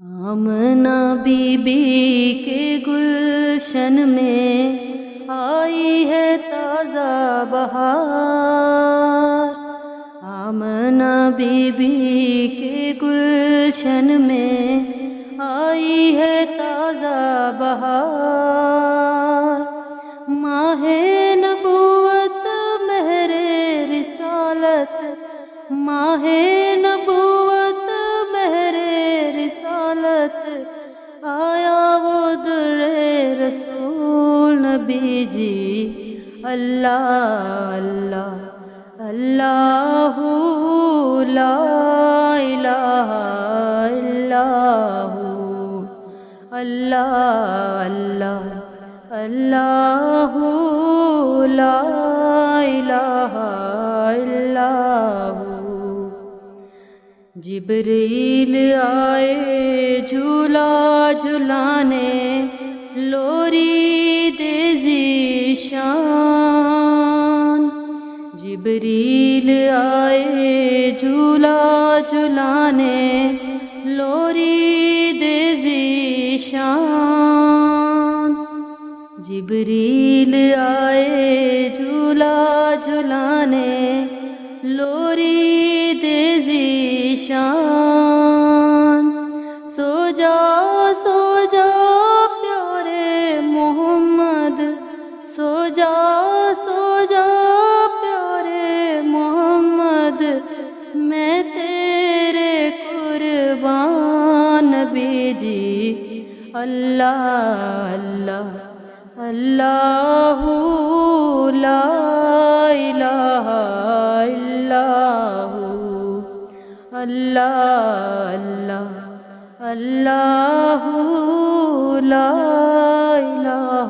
Amna be be کے گلشن میں آئی ہے تازہ بہار۔ آمنہ بی بی کے گلشن میں آئی ہے تازہ بہار۔ ماہ نبوت مہر رسالت، ماہ نبوت مہر رسالت، آیا وہ در رسول نبی جی۔ اللہ اللہ اللہ لا الہ الا ہو، اللہ اللہ اللہ لا الہ الا ہو۔ جبریل آئے جھولا جھلانے، لوری دے ذیشان۔ جبریل آئے جھولا جھلانے، لوری دے ذیشان۔ جبریل آئے جھولا جھلانے، لوری دے ذیشان۔ سو جا سو جا پیارے محمد، سو جا سو جا پیارے محمد، میں تیرے قربان نبی جی۔ اللہ اللہ اللہ لا الہ الا ہو، اللہ اللہ اللہ لا الہ